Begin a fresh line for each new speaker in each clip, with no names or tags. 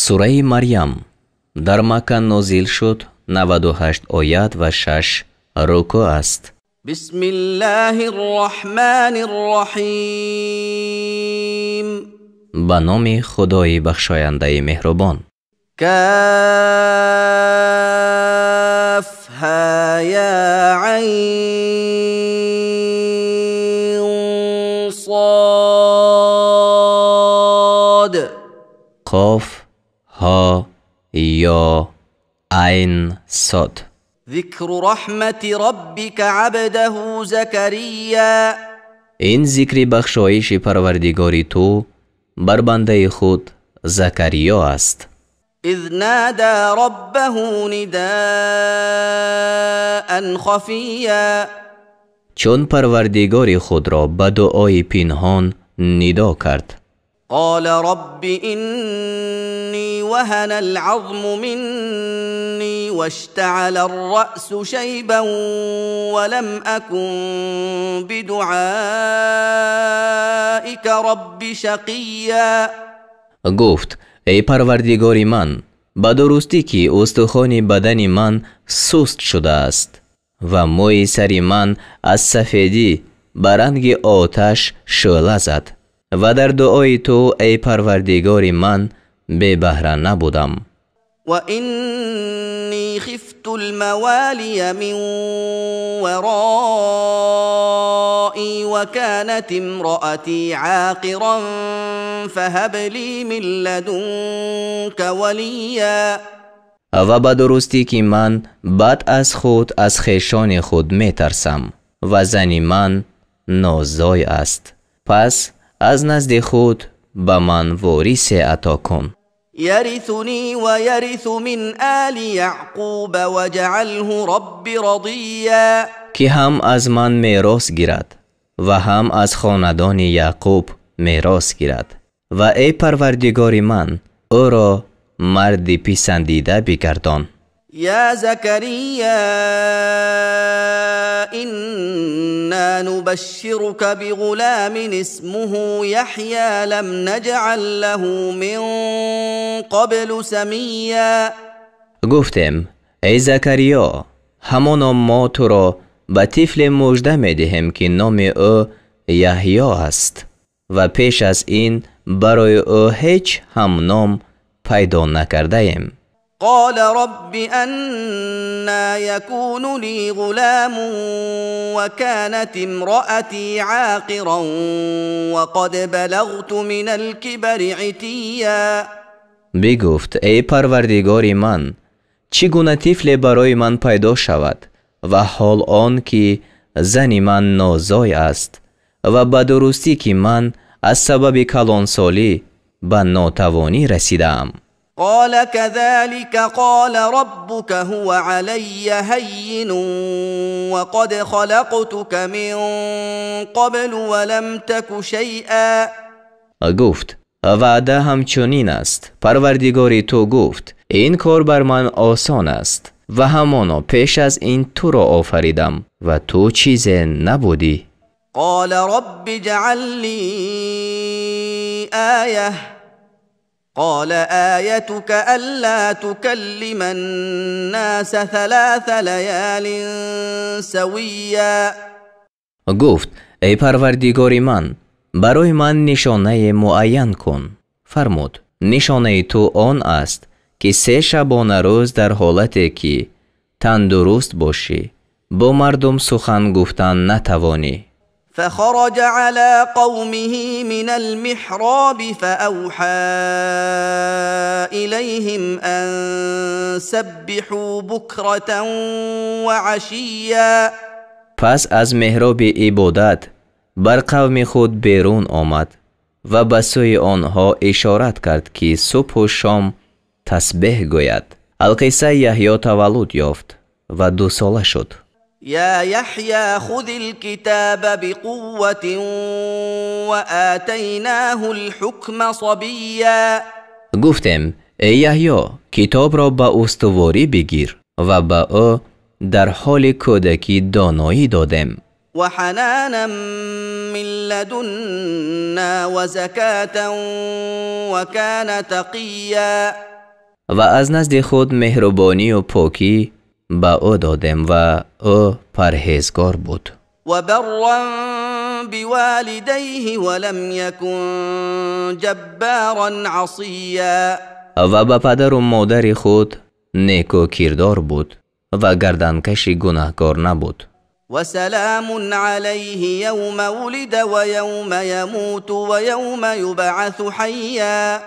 сураи Марьям дар Макка нозил шуд, 98 оят ва 6 руку аст.
бисмиллаҳир роҳманир роҳим.
ба номи Худои бахшояндаи меҳрубон.
каф ҳа я айн صاد.
قاف ها یا عین صاد.
ذکر رحمت ربک عبده زکریا.
این ذکر بخشایش پروردگاری تو بر بنده خود زکریا است.
اذ نادى ربه نداء خفیا.
چون پروردگار خود را به دعای پنهان ندا کرد.
قال رب إني وهن العظم مني واشتعل الرأس شيبا ولم أكن بدعائك رب شقيا.
گفت ای پروردگار من، به درستی که استخوان بدن من سست شده است و موی سر من از سفیدی به رنگ آتش شعله زد و در دعای تو ای پروردگار من بی بهره نبودم.
و اینی خفت الموالی من ورایی و کانت امرأتی عاقرا فهب لی من لدنک ولیا.
و به درستی که من بعد از خود از خویشان خود می ترسم و زن من نازای است، پس از نزد خود به من وارث عطا کن.
یرثنی و یرث من آل یعقوب وجعله رب رضیا.
که هم از من میراث گیرد و هم از خاندان یعقوب میراث گیرد و ای پروردگار من او را مرد پسندیده بگردان.
یا زکریا إنا نبشرك بغلام اسمه يحيى لم نجعل له من قبل سمیا.
گفتم ای زکریا، همانا ما تو را به طفل مژده می دهیم که نام او یحیی است و پیش از این برای او هیچ هم نام پیدا نکرده ایم.
قال رب أنا يكون لي غلام وكانت امرأتي عاقرا وقد بلغت من الكبر عتيا.
بگفت ای پروردگار من، چگونه طفل برای من پیدا شود و حال آن که زن من نازای است و به درستی که من از سبب کلانسالی به ناتوانی رسیدم.
قال كذلك قال ربك هو علي هين وقد خلقتك من قبل ولم تك شيئا.
گفت وعده همچنین است، پروردگار تو گفت این کار بر من آسان است و همانا پیش از این تو را آفریدم و تو چیز نبودی.
قال رب اجعل لي آیه. قال آیتك ألا تكلم الناس 3 لیال سویا.
گفت ای پروردگار من، برای من نشانه معین کن. فرمود نشانه تو آن است که 3 شبانه روز در حالتی که تندرست باشی با مردم سخن گفتن نتوانی.
فخرج على قومه من المحراب فأوحى إليهم أن سبحوا بكرة وعشيا.
پس از محراب عبادت بر قوم خود بیرون آمد و به سوی آنها اشارت کرد که صبح و شام تسبیح گوید. القصه یحیی تولد یافت و 2 ساله شد.
یا یحیی خذ الكتاب بقوة وآتیناه الحکم صبیا.
گفتم ای یحیی، کتاب را به استواری بگیر و به او در حال کودکی دانایی دادم.
و حنانا من لدنا و زکاة و کان تقیا.
و از نزد خود مهربانی و پاکی به او دادیم و او پرهیزگار بود.
وبرا بوالديه ولم يكن جبارا عصيا.
و به پدر و مادر خود نیکو کردار بود و گردنکش گناهکار نبود.
وسلام عليه يوم ولد ويوم يموت ويوم يبعث حيا.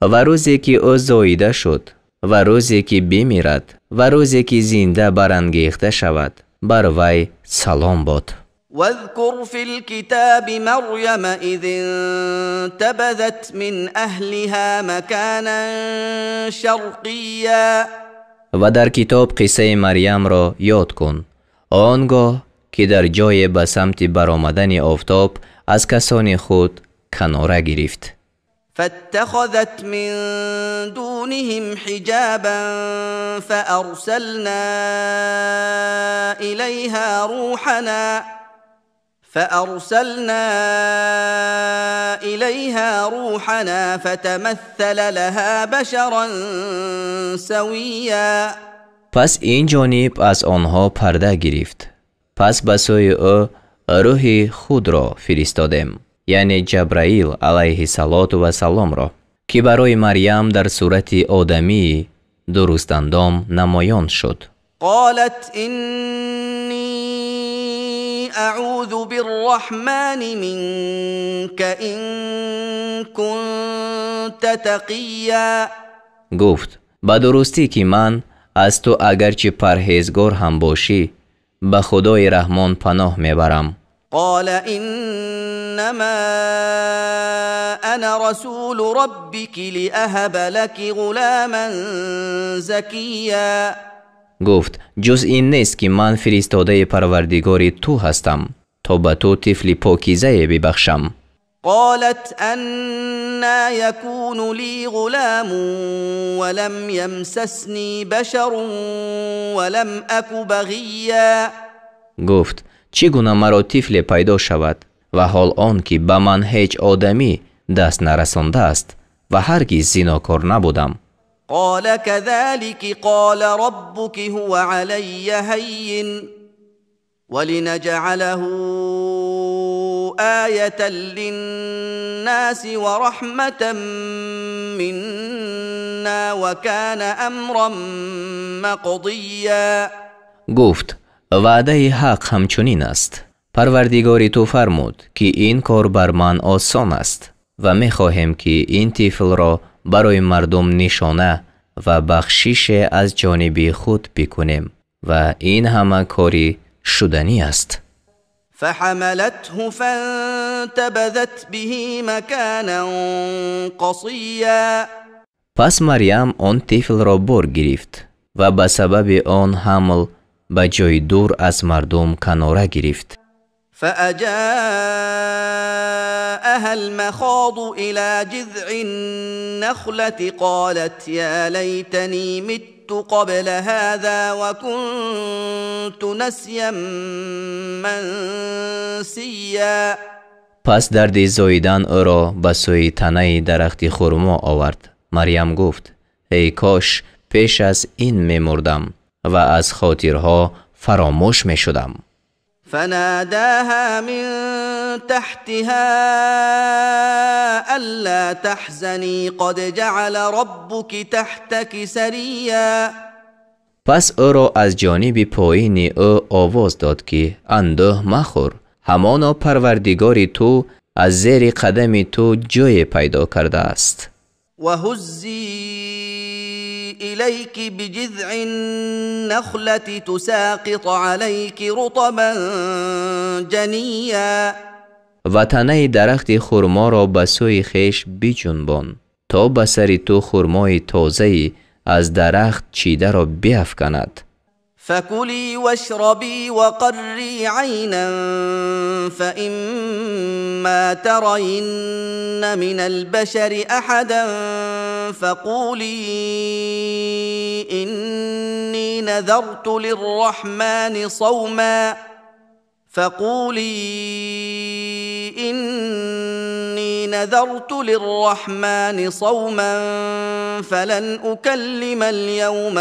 و روزی که او زاییده شد و روزی که بمیرد و روزی که زنده برانگیخته شود بر وی سلام باد.
واذكر في الكتاب مريم إذ انتبذت من أهلها مكانا شرقيا.
و در کتاب قصه مریم را یاد کن آنگاه که در جای به سمت برآمدن آفتاب از کسان خود کناره گرفت.
فاتخذت من دونهم حجابا فأرسلنا إليها روحنا فتمثل لها بشرا سويا.
پس این جانب از آنها پرده گرفت. پس به سوی او روح خود را فرستادیم، یعنی جبرائیل علیه السلام را، که برای مریم در صورت آدمی درست اندام نمایان شد.
قالت إني أعوذ بالرحمن منك إن كنت تقيا.
گفت به درستی که من از تو اگرچه پرهیزگار هم باشی به خدای رحمان پناه میبرم.
قال إنما أنا رسول ربك لأهب لك غلاما زكيا.
گفت جز این نیست که من فرستاده پروردگار تو هستم تا به تو طفل پاکیزه ببخشم.
قالت أنا يكون لي غلام ولم يمسسني بشر ولم أك بغيا.
گفت چگونه مرا طفل پیدا شود و حال آن که به من هیچ آدمی دست نرسانده است و هرگز زناکار نبودم.
قال كذلك قال ربك هو علي هين ولنجعله آية للناس ورحمة منا وكان أمرا مقضيا.
گفت وعده حق همچنین است. پروردگار تو فرمود که این کار بر من آسان است و می خواهیم که این طفل را برای مردم نشانه و بخشش از جانب خود بکنیم و این همه کاری شدنی است.
فحملته فانتبذت به مكانا قصيا.
پس مریم آن طفل را بر گرفت و به سبب آن حمل به جای دور از مردم کناره گرفت.
فأجاءها المخاض إلى جذع النخلة قالت يا ليتني مت قبل هذا وكنت نسيا منسيا.
پس درد زاییدن او را به سوی تنه درخت خرما آورد. مریم گفت ای کاش پیش از این می‌مردم و از خاطرها فراموش می‌شدم.
فناداها من تحتها ألا تحزني قد جعل ربك تحتك سريا.
پس او را از جانب پایین او آواز داد که اندوه مخور، همانا پروردگار تو از زیر قدم تو جای پیدا کرده است.
وهزي إليك بجذع النخلة تساقط عليك رطبا جنيا.
و تنه درخت خرما را به سوی خویش بجنبان تا به سر تو خرمای تازه از درخت چیده را بیفکند.
فكلي واشربي وقري عينا فإما ترين من البشر أحدا فقولي إني نذرت للرحمن صوما نذرت للرحمن صوما فلن أكلم اليوم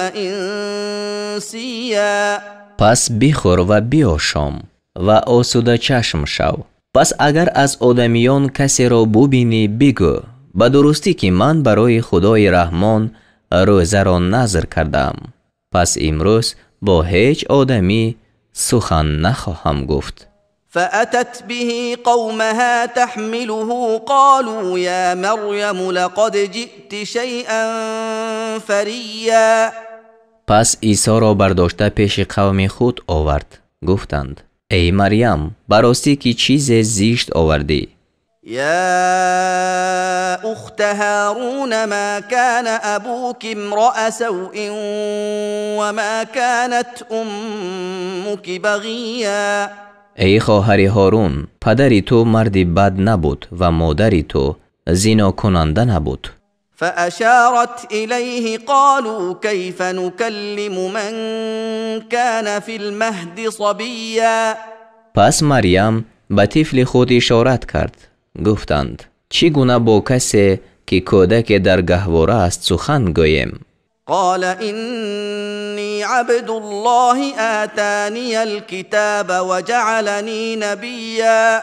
إنسيا.
پس بخور و بیاشام و آسوده چشم شو. پس اگر از آدمیان کسی را ببینی بگو به درستی که من برای خدای رحمان روزه را نذر کردم. پس امروز با هیچ آدمی سخن نخواهم گفت.
فأتت به قومها تحمله قالوا يا مريم لقد جئت شيئا فريا.
پس عیسی را برداشته پیش قوم خود آورد. گفتند ای مریم براستی که چیز زشت آوردی.
يا أخت هارون ما كان أبوك امرأ سوء وما كانت أمك بغيا.
ای خواهر هارون پدری تو مردی بد نبود و مادری تو زنا کننده نبود.
فأشارت إليه قالوا كيف نكلم من كان في المهد صبيا.
پس مریم به طفل خود اشارت کرد. گفتند چگونه با کسی که کودک در گهواره است سخن گویم؟
قال إني عبد الله آتاني الكتاب وجعلني نبيا.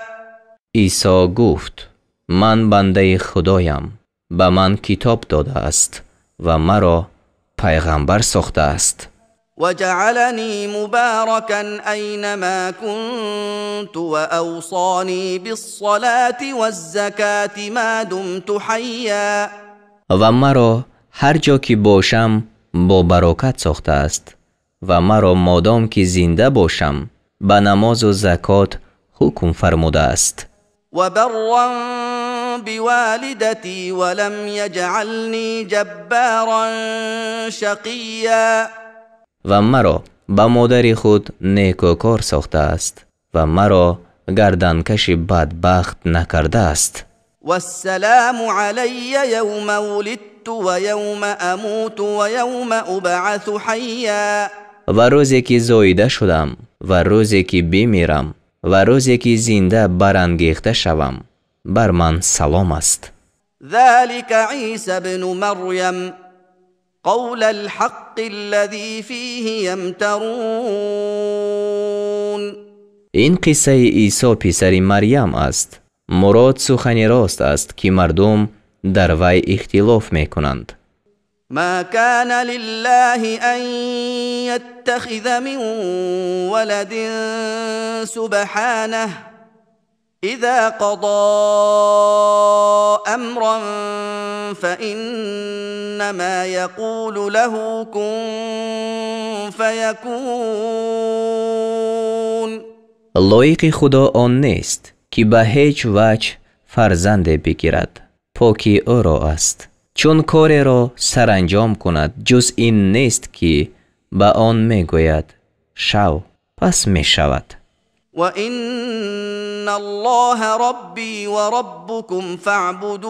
عیسی گفت من بنده خدایم، به من کتاب داده است و مرا پیغمبر ساخته است.
وجعلني مباركا أينما كنت وأوصاني بالصلاة والزكاة ما دمت حيا.
و مرا هر جا که باشم با برکت ساخته است و مرا مادام که زنده باشم به نماز و زکات حکم فرموده است.
وبرا بوالدتي ولم يجعلني جبارا شقيا.
و مرا به مادر خود نیکوکار ساخته است و مرا گردنکش بدبخت نکرده است.
والسلام علی یوم ولدت و یوم اموت و یوم ابعث حیا.
و روزی که زایده شدم و روزی که بمیرم و روزی که زنده برانگیخته شوم بر من سلام است.
ذلك عیسی ابن مریم قول الحق الذي فيه يمترون.
این قصه عیسی پسر مریم است. مراد سخن راست است که مردم در وی اختلاف میکنند.
ما كان لله ان يتخذ من ولد سبحانه اذا قضى امرا فانما يقول له كن فيكون.
لایق خدا آن نیست که به هیچ وجه فرزند بگیرد. پاکی او را است. چون کار را سرانجام کند جز این نیست که به آن میگوید شو پس می شود.
و ان الله ربی و ربکم فاعبدوه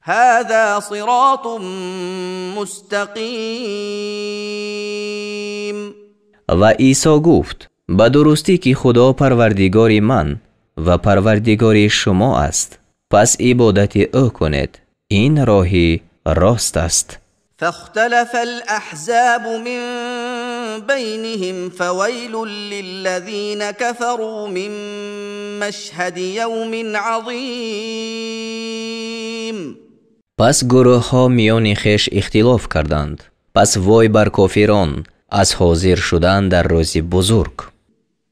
هذا صراط مستقیم.
و عیسی گفت به درستی که خدا پروردگار من و پروردگار شما است، پس عبادت او کنید، این راهی راست است.
فاختلف الاحزاب من بینهم فویل للذین كفروا من مشهد یوم عظیم.
پس گروه ها میان خویش اختلاف کردند، پس وای بر کافران از حاضر شدن در روز بزرگ.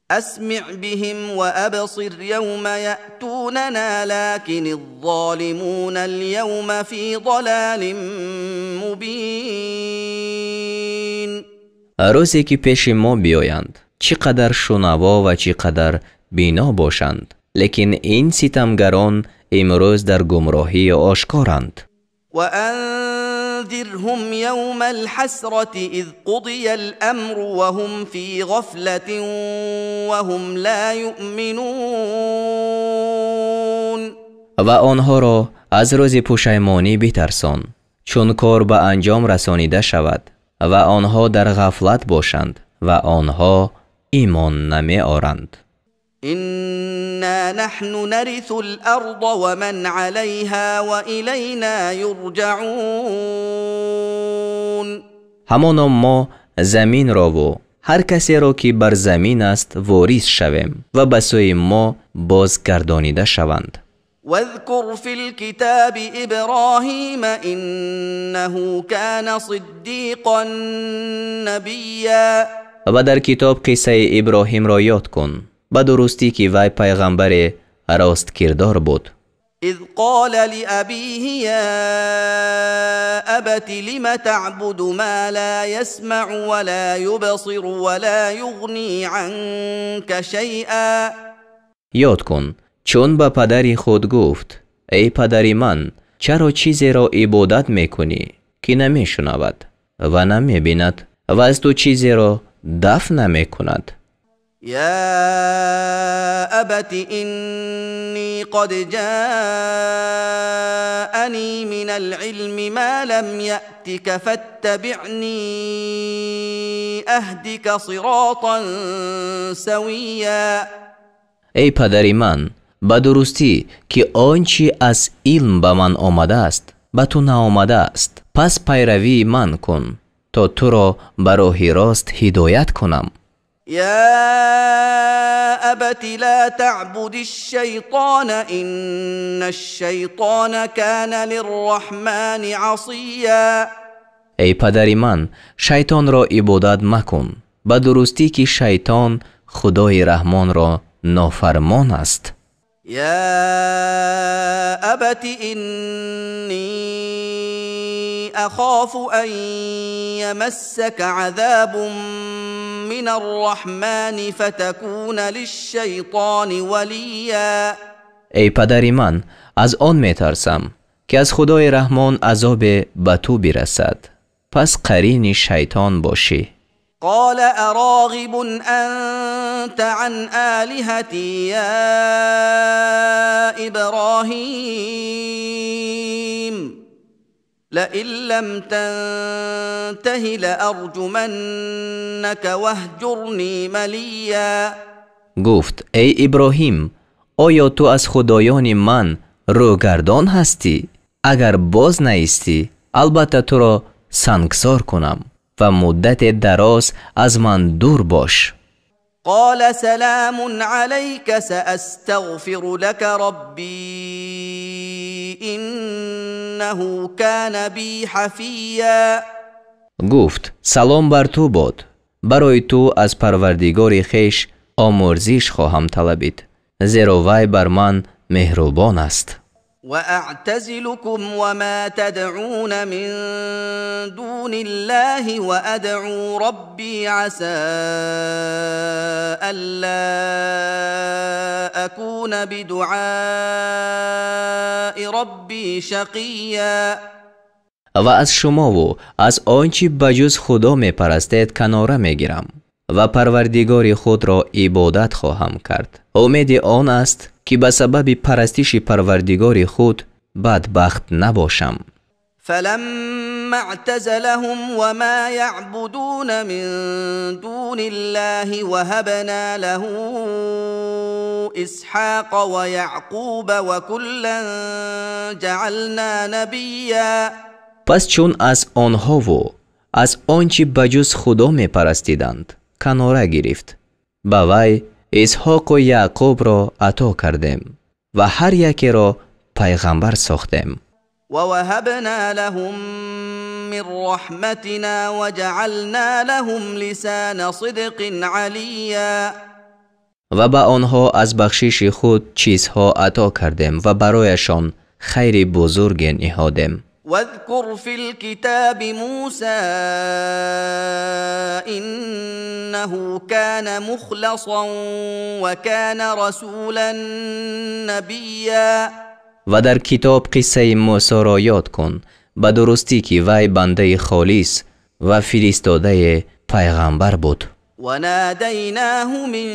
اسمع بهم و ابصر یوم یأتوننا لكن الظالمون اليوم فی ضلال مبین.
روزی که پیش ما بیایند چقدر شنوا و چقدر بینا باشند، لیکن این ستمگران امروز در گمراهی آشکارند.
و انذرهم یوم الحسرة اذ قضی الامر وهم فی غفلة وهم لا یؤمنون.
و آنها را از روز پشیمانی بترسان چون کار به انجام رسانیده شود و آنها در غفلت باشند و آنها ایمان نمی آرند.
إنا نحن نرث الأرض ومن عليها وإلينا يرجعون.
همانا ما زمین را و هر کسی را که بر زمین است وارث شویم و به سوی ما بازگردانیده شوند.
واذكر في الكتاب إبراهيم إنه كان صديقا نبيا.
و در کتاب قصه ابراهیم را یاد کن، به درستی که وی پیغمبر راست کردار بود.
إذ قال لأبيه يا أبت لم تعبد ما لا يسمع ولا يبصر ولا يغني عنك شيئا.
یاد کن چون به پدری خود گفت ای پدری من چرا چیزی را عبادت میکنی که نمیشنود و نمیبیند و از تو چیزی را دفع نمیکند.
يا أبت إني قد جاءني من العلم ما لم يأتك فاتبعني أهدك صراطا سويا.
ای پدری من به درستی که آنچه از علم به من آمده است به تو نآمده است، پس پیروی من کن تا تو را به راه راست هدایت کنم.
يا أبت لا تعبد الشيطان إن الشيطان كان للرحمن عصيا.
ای پدری من شیطان را عبادت مکن، به درستی که شیطان خدای رحمان را نافرمان است.
يا أبت إني أخاف أن يمسك عذاب من الرحمن فتكون للشيطان وليا.
ای پدری من از آن میترسم که از خدای رحمان عذاب به تو برسد، پس قرین شیطان باشی.
قال أراغب أنت عن آلهتي يا إبراهيم لئن لم تنته لأرجمنك واهجرني مليا.
گفت ای ابراهیم آیا تو از خدایان من روگردان هستی؟ اگر باز نیستی البته تو را سنگسار کنم و مدت دراز از من دور باش.
قال سلام عليك سأستغفر لك ربي إنه كان بي حفيا.
گفت سلام بر تو باد، برای تو از پروردگار خویش آمرزش خواهم طلبید، زیرا وی بر من مهربان است.
وأعتزلكم وما تدعون من دون الله وأدعو ربي عسى ألا أكون بدعاء ربي شقيا.
و از شما و از آنچه بجز خدا می پرستید کناره می گیرم و پروردگار خود را عبادت خواهم کرد. امید آن است که به سبب پرستش پروردگار خود بدبخت نباشم.
فلما اعتزلهم وما يعبدون من دون الله وهبنا له اسحاق ويعقوب وكلا جعلنا نبيا.
پس چون از آنها و از آنچه بجز خدا می پرستیدند کناره گرفت، به وی اسحاق و یعقوب را عطا کردیم و هر یکی را پیغمبر ساختیم.
ووهبنا لهم من رحمتنا وجعلنا لهم لسان صدق عليا.
و به آنها از بخشش خود چیزها عطا کردیم و برایشان خیر بزرگ نهادیم.
واذكر في الكتاب موسى إنه كان مخلصا وكان رسولا نبيا.
و در کتاب قصه موسی را یاد کن، به درستی که وی بنده خالص و فرستاده پیغمبر بود.
وناديناه من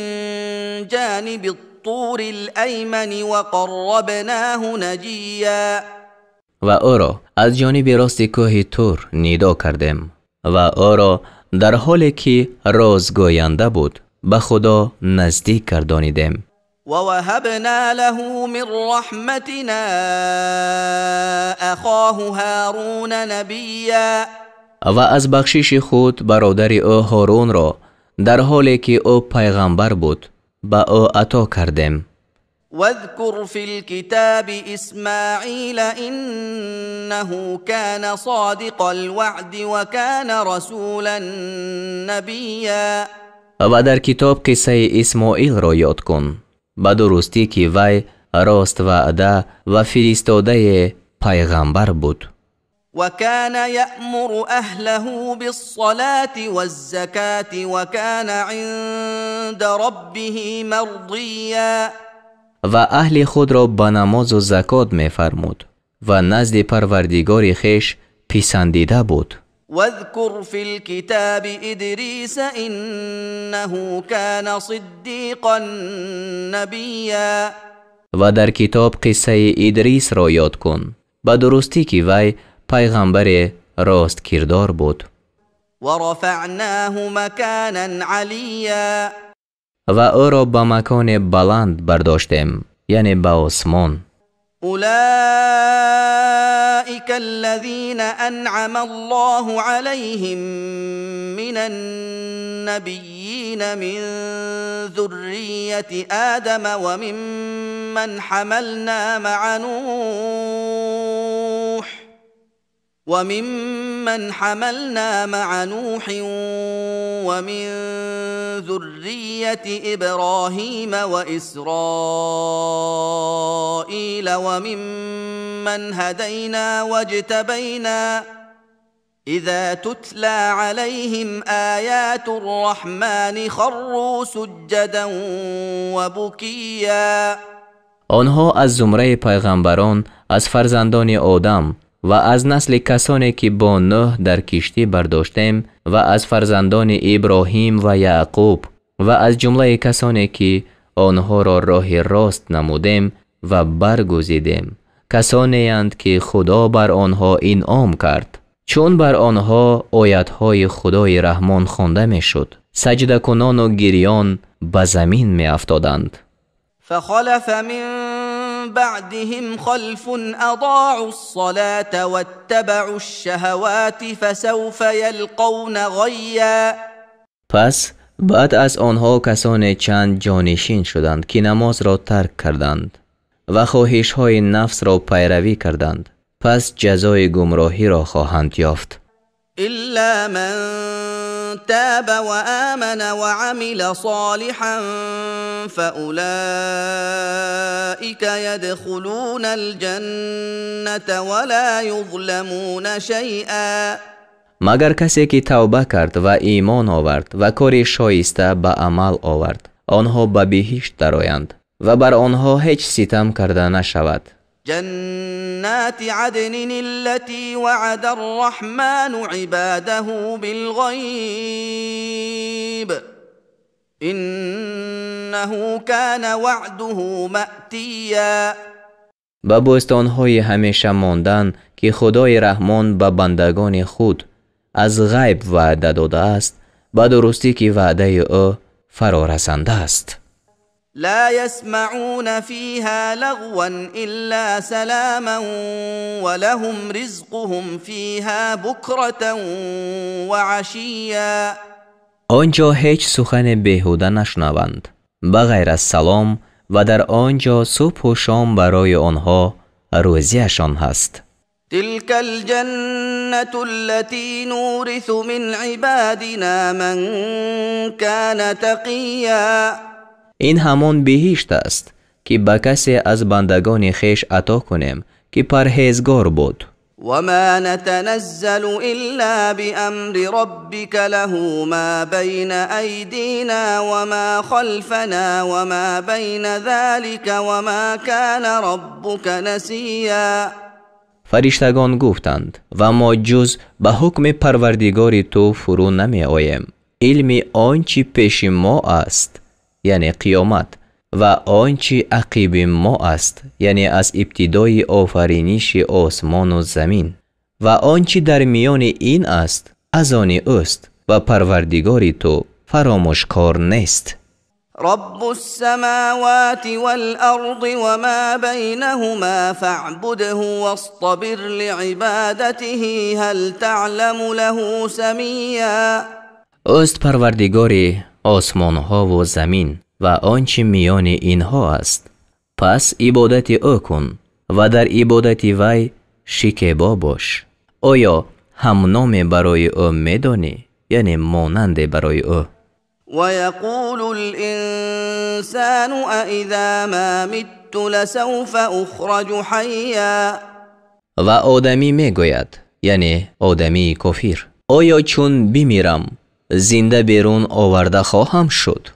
جانب الطور الأيمن وقربناه نجيا.
و او را از جانب راست کوه تور ندا کردیم و او را در حالی که رازگوینده بود به خدا نزدیک گردانیدیم.
ووهبنا له من رحمتنا أخاه هارون نبيا.
و از بخشش خود برادر او هارون را در حالی که او پیغمبر بود با او عطا کردیم.
واذكر في الكتاب إسماعيل إنه كان صادق الوعد وكان رسولا نبيا.
و در کتاب قصه اسماعیل را یاد کن، به درستی که وی راست وعده و فرستاده پیغمبر بود.
وكان يأمر أهله بالصلاة والزكاة وكان عند ربه مرضيا.
و اهل خود را به نماز و زکات می فرمود و نزد پروردگار خویش پسندیده بود.
واذكر في الكتاب إدريس إنه كان صديقا نبيا.
و در کتاب قصه ادریس را یاد کن، به درستی که وی پیغمبر راست کردار بود.
ورفعناه مكانا عليا.
و او را به مکان بلند برداشتیم، یعنی به آسمان.
أولئك الذين أنعم الله عليهم من النبيين من ذرية آدم وممن حملنا مع نوح ومن ذرية إبراهيم وإسرائيل وممن هدينا واجتبينا إذا تتلى عليهم آيات الرحمن خروا سجدا وبكيا.
آنها از زمره پیغمبران از فرزندان آدم و از نسل کسانی که با نوح در کشتی برداشتیم و از فرزندان ابراهیم و یعقوب و از جمله کسانی که آنها را راه راست نمودیم و برگزیدیم، کسانی اند که خدا بر آنها انعام کرد، چون بر آنها آیتهای خدای رحمان خوانده می شد، سجده کنان و گریان به زمین می افتادند.
فخلف من بعدهم خلف أضاعوا الصلاة واتبعوا الشهوات فسوف يلقون غيا.
پس بعد از آنها کسان چند جانشین شدند که نماز را ترک کردند و خواهش های نفس را پیروی کردند، پس جزای گمراهی را خواهند یافت.
إلا من تاب وآمن وعمل صالحا فأولئك يدخلون الجنة ولا يظلمون شيئا.
مگر کسی که توبه کرد و ایمان آورد و کار شایسته به عمل آورد، آنها به بهشت درآیند و بر آنها هیچ ستم کرده نشود.
جنات عدن التي وعد الرحمن عباده بالغيب إنه كان وعده مأتيا.
به بوستان‌های همیشه ماندن که خدای رحمان به بندگان خود از غیب وعده داده است، به درستی که وعده او فرا رسنده است.
لا يسمعون فيها لغوا إلا سلاما ولهم رزقهم فيها بكرة وعشيا.
آنجا هیچ سخن بیهوده نشنوند بغیر از سلام و در آنجا صبح و شام برای آنها روزیشان هست.
تلك الجنة التي نورث من عبادنا من كان تقيا.
این همان بهشت است که به کسی از بندگان خویش عطا کنیم که پرهیزگار بود.
وما نتنزل إلا بأمر ربك له ما بين أيدينا وما خلفنا وما بين ذلك وما كان ربك نسيا.
فرشتگان گفتند و ما جز به حکم پروردگار تو فرو نمی آییم. علم آنچه پیش ما است، یعنی قیامت، و آنچه عقیب ما است، یعنی از ابتدای آفرینش آسمان و زمین، و آنچه در میان این است از آن اوست و پروردگار تو فراموشکار نیست.
رب السماوات والأرض وما بينهما فاعبده واصطبر لعبادته هل تعلم له سميا.
اوست پروردگار آسمان ها و زمین و آنچه میان اینها است. پس عبادت او کن و در عبادت وی شکیبا باش. آیا هم نام برای او میدانی؟ یعنی مانند برای او.
ويقول الإنسان أإذا ما مت لسوف أخرج حيا.
و آدمی میگوید، یعنی آدمی کافر، آیا چون بمیرم زنده بیرون آورده خواهم شد؟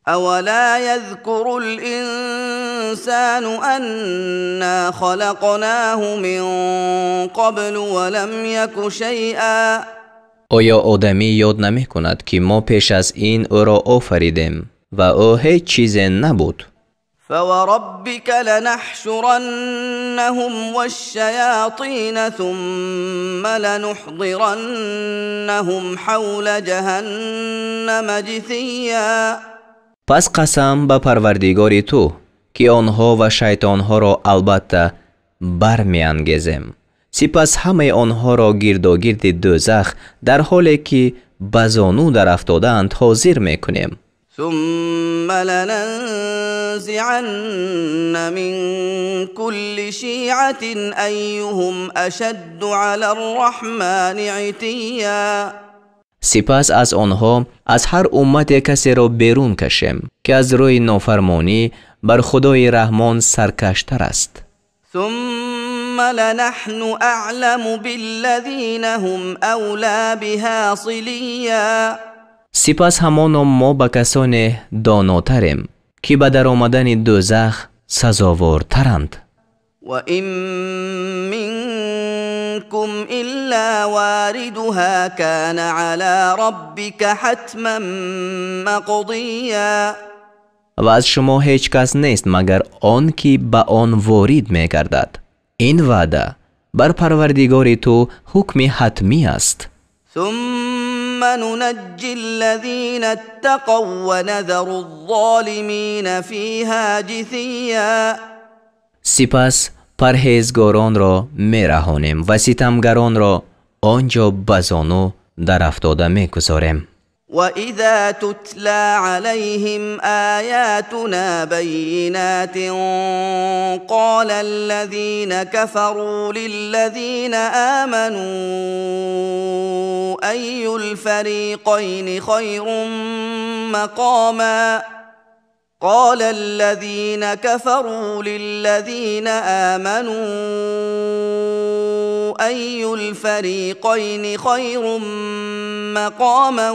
أولا يذكر الإنسان أنا خلقناه من قبل ولم يك شيئا.
آیا آدمی یاد نمی کند که ما پیش از این او را آفریدیم و او هیچ چیز نبود؟
فوربك لنحشرنهم والشياطين ثم لنحضرنهم حول جهنم جثيا.
پس قسم به پروردگار تو که آنها و شیطانها را البته برمیانگیزیم. سپس همه آنها را گرداگرد دوزخ در حالی که به زانو در افتادند حاضر میکنیم.
ثم لننزعن من كل شيعة أيهم أشد على الرحمن عتيا.
سپس از آنها از هر امت کسی را بیرون کشیم که از روی نافرمانی بر خدای رحمان سرکشتر است.
ثم لنحن أعلم بالذين هم أولى بها صليا.
سپس همان ما به کسان داناتریم که به در آمدن دوزخ سزاوارترند.
وإن منكم إلا واردها كان على ربك حتما مقضيا.
و از شما هیچ کس نیست مگر آن که به آن وارد می گردد. این وعده بر پروردگار تو حکم حتمی است.
ثم ننجي الذين اتقوا ونذر الظالمين فيها جثيا.
سپس پرهیزگاران را می رهانیم و ستمگران را آنجا به زانو در افتاده می گذاریم.
وإذا تتلى عليهم آياتنا بينات قال الذين كفروا للذين آمنوا أي الفريقين خير مقاما. قال الذين كفروا للذين آمنوا أي الفريقين خير مقاما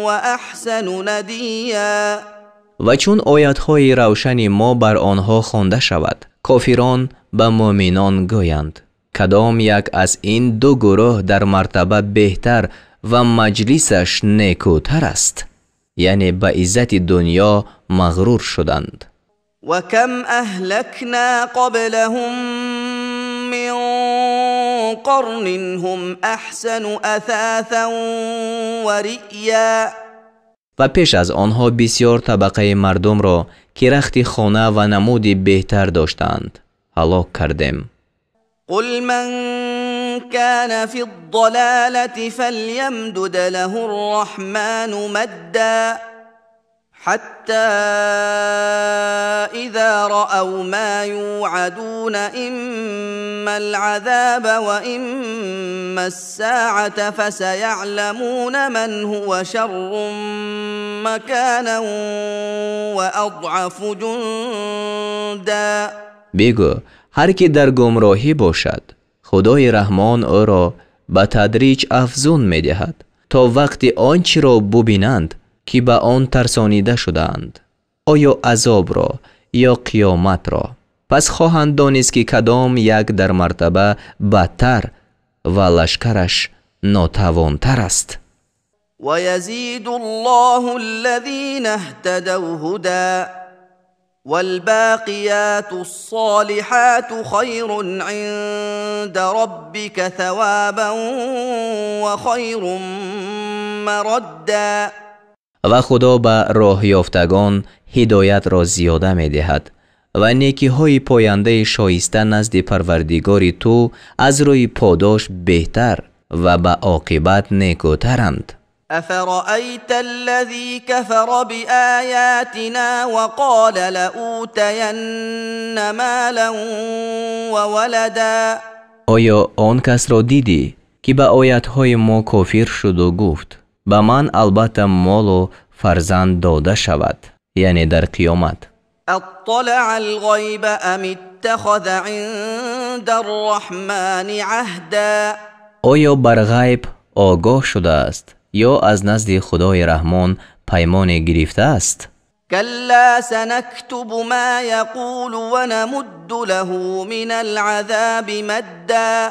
وأحسن نديا.
و چون آیات‌های روشنی ما بر آنها خوانده شود، کافران به مؤمنان گویند کدام یک از این دو گروه در مرتبه بهتر و مجلسش نیکوتر است. یعنی به عزت دنیا مغرور شدند.
و کم اهلکنا قبلهم من قرن هم احسن اثاثا و رئیا.
و پیش از آنها بسیار طبقه مردم را که رخت خانه و نمود بهتر داشتند هلاک کردیم.
قل من كان في الضلالة فليمدد له الرحمن مدا حتى إذا رأوا ما يوعدون إما العذاب وإما الساعة فسيعلمون من هو شر مكانا وأضعف جندا.
بگو هر که در گمراهی باشد خدای رحمان او را به تدریج افزون می دهد تا وقتی آنچه را ببینند که به آن ترسانیده شدند، آیا عذاب را یا قیامت را. پس خواهند دانست که کدام یک در مرتبه بدتر و لشکرش ناتوانتر است.
و یزید الله الذین اهتدوا هدى والباقيات الصالحات خير عند ربك ثوابا وخير مردا.
و خدا به راه یافتگان هدایت را زیاده می دهد و نیکی های پاینده شایسته نزد پروردگار تو از روی پاداش بهتر و به عاقبت نیکوترند.
أفرأيت الذي كفر بآياتنا وقال لأوتين مالا وولدا؟
آیا آن کس را دیدی که به آیت‌های ما کافر شد و گفت به من البته مال و فرزند داده شود، یعنی در قیامت؟
اطلع الغیب ام اتخذ عند الرحمن عهدا؟
آیا بر غیب آگاه شده است یا از نزد خدای رحمان پیمان گرفته است؟
كلا سنكتب ما يقول ونمد له من العذاب مدا.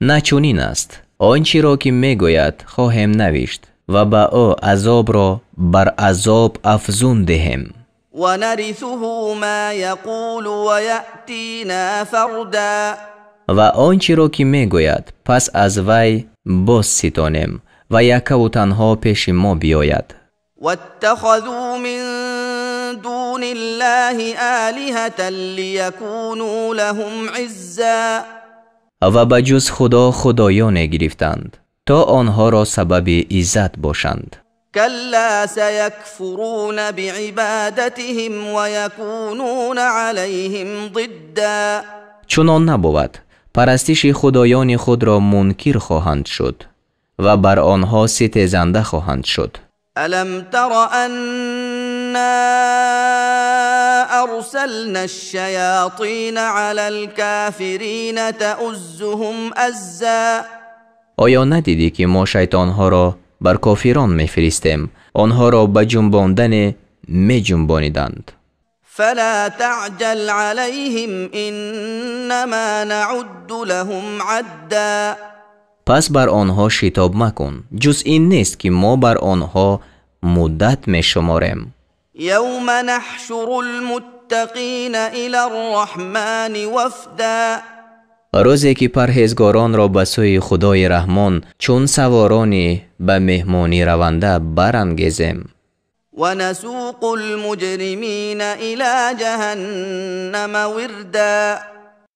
نه چنین است، آنچه را که میگوید خواهیم نوشت و به او عذاب را بر عذاب افزون دهیم.
ونرثه ما يقول ويأتينا فردا.
و آنچه را که میگوید پس از وی باز ستانیم و یک و تنها پیش ما بیاید.
واتخذوا من دون الله آلهة ليكونوا لهم عزا.
و بجز خدا خدایان گرفتند تا آنها را سبب عزت باشند.
كلا سيكفرون بعبادتهم ويكونون عليهم ضدا.
چنان نبود، پرستش خدایان خود را منکر خواهند شد و بر آنها ستیزنده خواهند شد.
الم تر انا ارسلنا الشیاطین علی الكافرین تؤزهم ازا؟ آیا
ندیدی که ما شیطانها را بر کافران میفرستیم، آنها را به جنباندن می جنبانیدند؟
فلا تعجل عليهم انما نعد لهم عدا.
پس بر آنها شتاب مکن، جز این نیست که ما بر آنها مدت می شماریم.
یوم نحشر المتقین الى الرحمن وفدا.
روزی که پرهیزگاران را به سوی خدای رحمان چون سوارانی به مهمانی رونده برانگیزیم.
ونسوق المجرمین الى جهنم وردا.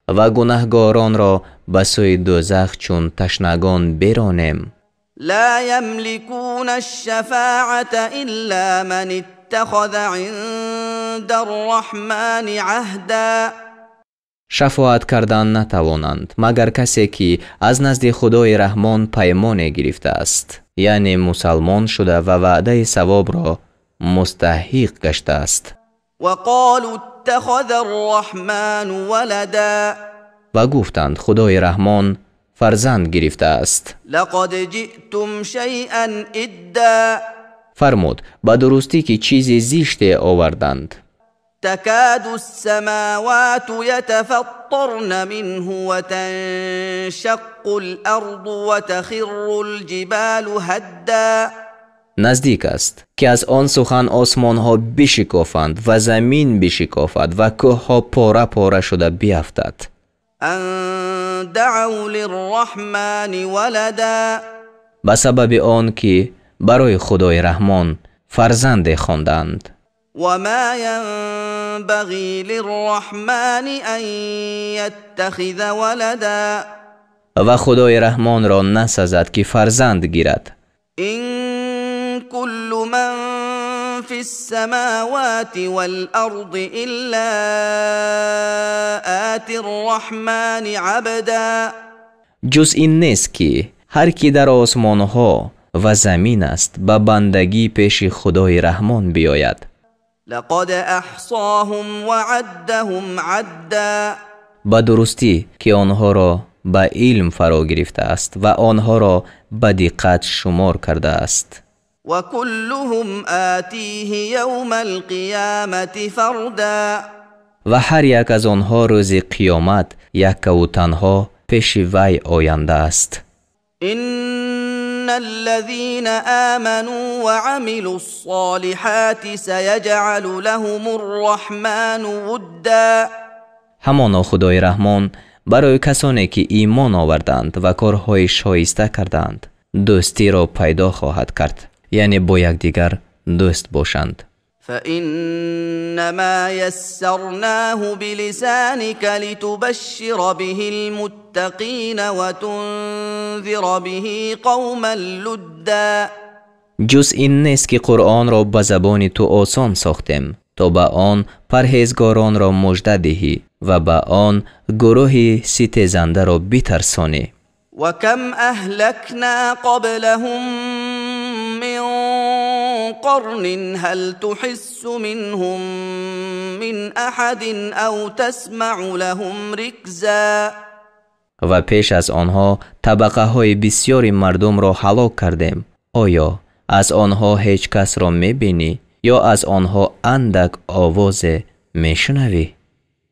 و گناهگاران را به سوی دوزخ چون تشنگان برانیم.
لا یملکون الشفاعة الا من اتخذ عند الرحمن عهدا.
شفاعت کردن نتوانند مگر کسی که از نزد خدای رحمان پیمان گرفته است، یعنی مسلمان شده و وعده ثواب را مستحق گشته است.
وقالوا اتخذ الرحمن ولدا.
و گفتند خدای رحمان فرزند گرفته است.
لقد جئتم شیئا ادا.
فرمود به درستی که چیزی زشت آوردند.
تكاد السماوات يتفطرن منه وتنشق الارض وتخر الجبال هدا.
نزدیک است که از آن سخن آسمان ها بشکافند و زمین بشکافد و کوه ها پاره پاره شده بیفتد.
ان دعوا للرحمن ولدا.
به سبب آن که برای خدای رحمان فرزند خواندند.
وما ينبغي للرحمن ان يتخذ ولدا.
و خدای رحمان را نسزد که فرزند گیرد.
این كل من في السماوات والارض الا آتی الرحمن عبدا. جز
این نیست که هر کی در آسمان ها و زمین است به بندگی پیش خدای رحمان بیاید.
لقد احصاهم وعدهم عدا.
به درستی که آنها را به علم فرا گرفته است و آنها را به دقت شمار کرده است.
و کلهم آتیه یوم القیامت فردا.
و هر یک از آنها روز قیامت یک و تنها پیش وی آینده است.
ان الذين آمنوا وعملوا الصالحات سيجعل لهم الرحمن ودا.
همانا خدای رحمان برای کسانی که ایمان آوردند و کارهای شایسته کردند دوستی را پیدا خواهد کرد، یعنی با یکدیگر دوست باشند.
فإنما يسرناه بلسانك لتبشر به المتقين وتنذر به قوما لدا.
جز این نیست که قرآن را به زبان تو آسان ساختیم تا به آن پرهیزگاران را مژده دهی و به آن گروه ستیزنده را بترسانی.
و کم اهلکنا قبلهم من قرن هل تحس منهم من احد او تسمع لهم رکزا.
و پیش از آنها طبقه های بسیاری مردم را هلاک کردیم. آیا از آنها هیچ کس را میبینی یا از آنها اندک آواز میشنوی؟